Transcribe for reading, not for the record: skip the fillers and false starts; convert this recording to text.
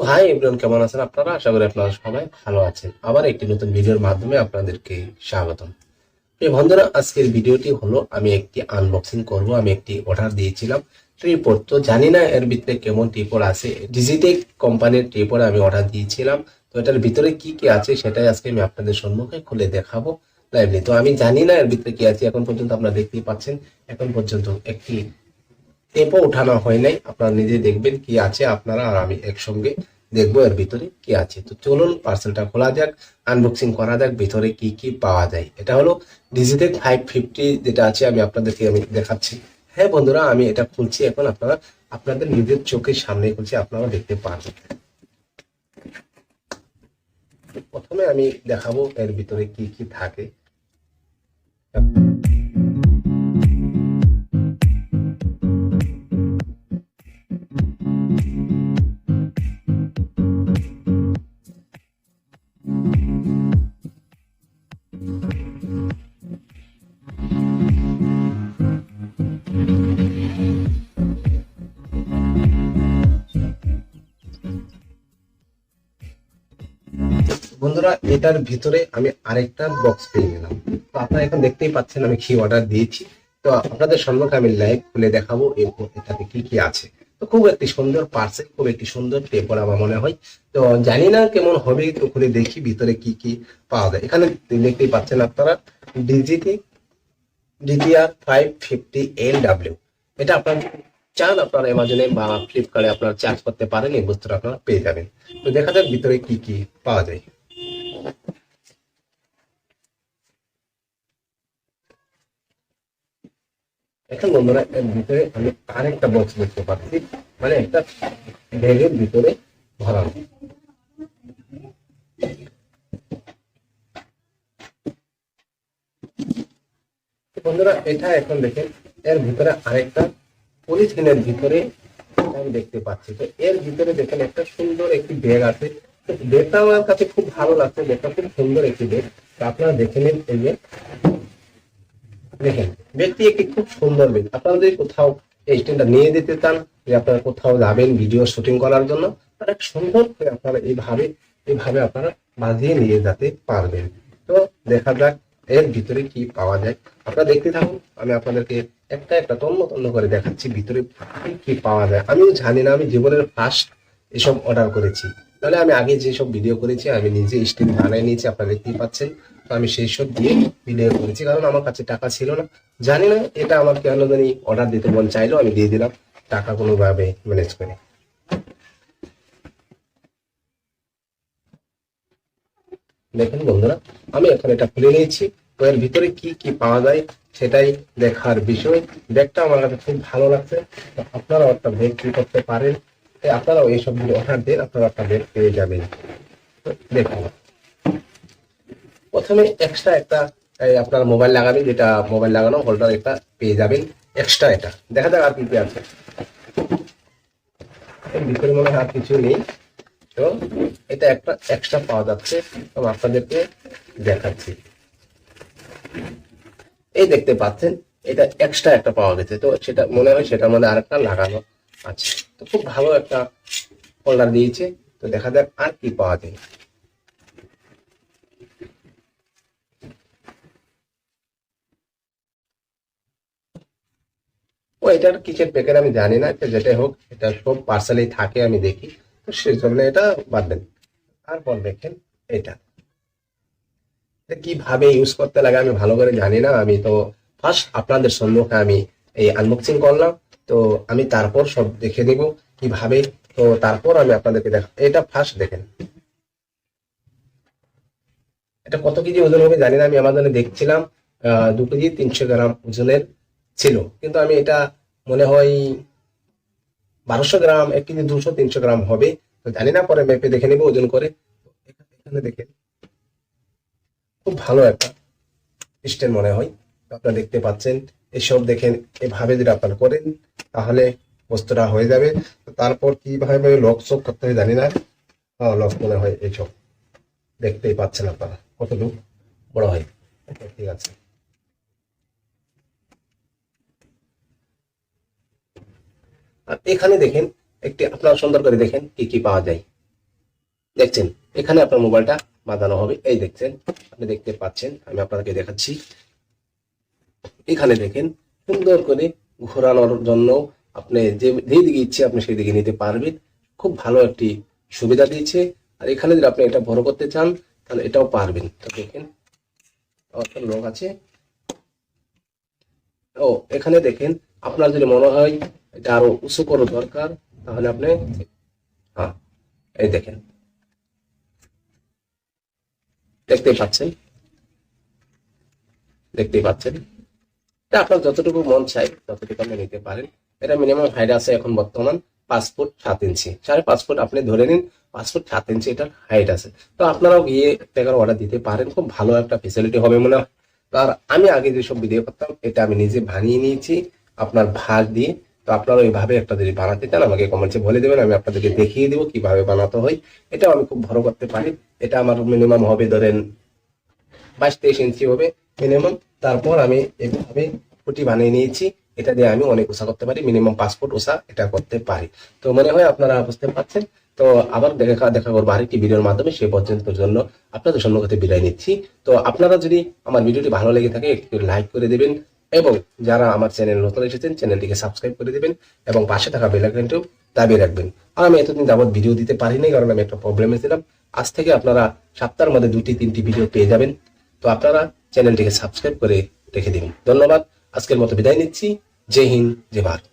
Hi everyone, কেমন আছেন আপনারা? আশা করি আপনারা সবাই ভালো আছেন। আবার একটি নতুন ভিডিওর মাধ্যমে আপনাদেরকে স্বাগতম। প্রিয় বন্ধুরা, আজকের ভিডিওটি হলো আমি একটি আনবক্সিং করব। আমি একটি অর্ডার দিয়েছিলাম ট্রিপড। তো জানি না এর ভিতরে কেমন ট্রিপড আছে। ডিজিটেক কোম্পানির ট্রিপড আমি অর্ডার দিয়েছিলাম। তো এটার ভিতরে কি কি আছে সেটাই আজকে আমি আপনাদের সম্মুখে খুলে দেখাবো লাইভলি। তো আমি জানি না এর ভিতরে কি আছে, এখন পর্যন্ত আপনারা দেখতেই পাচ্ছেন। এখন পর্যন্ত একটি টেপও উঠানো হয় নাই। আপনারা নিজে দেখবেন কি আছে, আপনারা আর আমি একসঙ্গে দেখবো এর ভিতরে কি আছে। তো চলুন পার্সেলটা খোলা যাক, আনবক্সিং করা যাক, ভিতরে কি কি পাওয়া যায়। এটা হলো ডিজিটেক 550 যেটা আছে, আমি দেখাচ্ছি। হ্যাঁ বন্ধুরা, আমি এটা খুলছি এখন। আপনারা আপনাদের নিজের চোখের সামনে খুলছি, আপনারা দেখতে পারবেন। প্রথমে আমি দেখাবো এর ভিতরে কি কি থাকে। বন্ধুরা, এটার ভিতরে আমি আরেকটা বক্স পেয়ে গেলাম। তো আপনারা এখন দেখতেই পাচ্ছেন আমি কি অর্ডার দিয়েছি। তো আপনাদের সম্মুখে আমি লাইভ খুলে দেখাবো এরপর এটাতে কি কি আছে। তো খুব একটি সুন্দর পার্সেল, খুব একটি সুন্দর পেপার আমার মনে হয়। তো জানি না কেমন হবে, তো খুলে দেখি ভিতরে কি কি পাওয়া যায়। এখানে দেখতেই পাচ্ছেন আপনারা ডিজিটি DDR550LW। এটা আপনারা চান, আপনারা অ্যামাজনে বা ফ্লিপকার্টে আপনারা চার্জ করতে পারেন, এই বস্তুটা আপনারা পেয়ে যাবেন। তো দেখা যাক ভিতরে কি কি পাওয়া যায়। এখন বন্ধুরা, এর ভিতরে আমি আরেকটা বক্স দেখতে পাচ্ছি, মানে একটা ব্যাগের ভিতরে ভরানো। বন্ধুরা, এটা এখন দেখেন এর ভিতরে আরেকটা পলিথিনের ভিতরে আমি দেখতে পাচ্ছি। তো এর ভিতরে দেখেন একটা সুন্দর একটি ব্যাগ আছে। তো ব্যাগটা আমার কাছে খুব ভালো লাগছে, ব্যাগটা খুব সুন্দর একটি ব্যাগ। তো আপনারা দেখে নিন, এই যে দেখেন ব্যাগটি একটি খুব সুন্দর ব্যাগ। আপনারা যদি কোথাও এই স্ট্যান্ডটা নিয়ে যেতে চান, যে আপনারা কোথাও যাবেন ভিডিও শুটিং করার জন্য, তাহলে সুন্দর করে আপনারা এইভাবে আপনারা বাঁধিয়ে নিয়ে যেতে পারবেন। তো দেখা যাক এর ভিতরে কি পাওয়া যায়। আপনারা দেখতে থাকুন, আমি আপনাদেরকে একটা একটা তন্ন তন্ন করে দেখাচ্ছি ভিতরে কি কি পাওয়া যায়। আমিও জানি না, আমি জীবনের ফার্স্ট এসব অর্ডার করেছি। তাহলে আমি আগে যেসব ভিডিও করেছি আমি নিজে স্টিল বানিয়ে নিয়েছি, আপনারা দেখতেই পাচ্ছেন। তো আমি সেই সব দিয়ে ভিডিও করেছি, কারণ আমার কাছে টাকা ছিল না। জানি না এটা আমার কেন জানি অর্ডার দিতে মন চাইলো, আমি দিয়ে দিলাম টাকা কোনোভাবে ম্যানেজ করে। দেখেন বন্ধুরা, আমি এখন এটা খুলে নিয়েছি। তো এর ভিতরে কি কি পাওয়া যায় সেটাই দেখার বিষয়। ব্যাগটা আমার কাছে খুব ভালো লাগছে। তো আপনারাও একটা ব্যাগ কি করতে পারেন, আপনারাও এইসব অর্ডার দেন, আপনারা একটা ব্যাগ পেয়ে যাবেন। তো দেখুন, প্রথমে এক্সট্রা একটা আপনার মোবাইল লাগাবেন, যেটা মোবাইল লাগানো হোল্ডার একটা পেয়ে যাবেন এক্সট্রা। এটা দেখা যাক আর কি কি আছে। এর ভিতরে মনে হয় আর কিছু নেই। তো এটা একটা এক্সট্রা পাওয়া যাচ্ছে, তো আপনাদেরকে দেখাচ্ছি। এই দেখতে পাচ্ছেন, এটা এক্সট্রা একটা পাওয়া গেছে। তো সেটা মনে হয় সেটার মধ্যে আরেকটা লাগানো আছে। তো খুব ভালো একটা হোল্ডার দিয়েছে। তো দেখা যাক আর কি পাওয়া যায়। ও এটার কিসের প্যাকেট আমি জানি না, এটা যেটাই হোক এটা সব পার্সেলেই থাকে আমি দেখি। তো সেই জন্য এটা বাদ দেন। তারপর দেখেন এটা এটা কিভাবে ইউজ করতে লাগে আমি ভালো করে জানি না। আমি তো ফার্স্ট আপনাদের সম্মুখে আমি এই আনবক্সিং করলাম। তো আমি তারপর সব দেখে নিব কিভাবে। তো তারপর আমি আপনাদেরকে দেখ, এটা ফার্স্ট দেখেন এটা কত কেজি ওজন হবে জানি না। আমি আমাজনে দেখছিলাম 2 কেজি 300 গ্রাম ওজনের ছিল, কিন্তু আমি এটা মনে হয় 1200 গ্রাম, 1 কেজি 200 300 গ্রাম হবে। তো জানি না, পরে মেপে দেখে নিবো ওজন করে। এখানে দেখেন খুব ভালো একটা স্ট্যান্ড মনে হয়। তো আপনারা দেখতে পাচ্ছেন, এসব দেখেন এভাবে যদি আপনারা করেন তাহলে বস্তুটা হয়ে যাবে। তো তারপর কিভাবে লক চক করতে হয় জানি না। লক মনে হয় এইসব দেখতেই পাচ্ছেন আপনারা কতটুকু বড় হয়। Okay, ঠিক আছে। আর এখানে দেখেন একটি, আপনারা সুন্দর করে দেখেন কি কি পাওয়া যায়। দেখছেন এখানে আপনার মোবাইলটা বাঁধানো হবে। এই দেখছেন, আপনি দেখতে পাচ্ছেন, আমি আপনাদেরকে দেখাচ্ছি। এখানে দেখেন সুন্দর করে ঘোরানোর জন্য আপনি যেদিকে ইচ্ছে আপনি সেই দিকে নিতে পারবেন। খুব ভালো একটি সুবিধা দিয়েছে। আর এখানে যদি আপনি এটা বড় করতে চান তাহলে এটাও পারবেন। তো দেখেন একটা লোক আছে। ও এখানে দেখেন আপনার যদি মনে হয় এটা আরো উঁচু করা দরকার তাহলে আপনি, হ্যাঁ এই দেখেন, দেখতেই পাচ্ছেন, দেখতেই পাচ্ছেন। এটা আপনার যতটুকু মন চাই ততটুকু আপনি নিতে পারেন। এটা মিনিমাম হাইট আছে এখন বর্তমান 5 ফুট 7 ইঞ্চি, 5.5 ফুট আপনি ধরে নিন, 5 ফুট 7 ইঞ্চি এটার হাইট আছে। তো আপনারাও গিয়ে টাকার অর্ডার দিতে পারেন, খুব ভালো একটা ফেসিলিটি হবে মনে হয়। আর আমি আগে যেসব ভিডিও করতাম এটা আমি নিজে বানিয়ে নিয়েছি আপনার ভাগ দিয়ে। তো আপনারা ওইভাবে একটা যদি বানাতে চান আমাকে কমেন্টে বলে দেবেন, আমি আপনাদেরকে দেখিয়ে দেবো কিভাবে বানাতে হয়। এটাও আমি খুব ভালো করতে পারি। এটা আমার মিনিমাম হবে ধরেন 22-23 ইঞ্চি হবে মিনিমাম। তারপর আমি এভাবে খুঁটি বানিয়ে নিয়েছি, এটা দিয়ে আমি অনেক উঁচা করতে পারি, মিনিমাম 5 ফুট উঁচা এটা করতে পারি। তো মনে হয় আপনারা বুঝতে পারছেন। তো আবার দেখা করবো আরেকটি ভিডিওর মাধ্যমে। সে পর্যন্তর জন্য আপনাদের সম্মুখে বিদায় নিচ্ছি। তো আপনারা যদি আমার ভিডিওটি ভালো লেগে থাকে একটু লাইক করে দেবেন, এবং যারা আমার চ্যানেল নতুন এসেছেন চ্যানেলটিকে সাবস্ক্রাইব করে দেবেন, এবং পাশে থাকা বেল আইকনটিও দাবিয়ে রাখবেন। আর আমি এতদিন যাবত ভিডিও দিতে পারিনি কারণ আমি একটা প্রবলেমে ছিলাম। আজ থেকে আপনারা সপ্তাহের মধ্যে 2-3টি ভিডিও পেয়ে যাবেন। তো আপনারা চ্যানেলটিকে সাবস্ক্রাইব করে রেখে দিন। ধন্যবাদ। আজকের মতো বিদায় নিচ্ছি। জয় হিন্দ, জয় ভারত।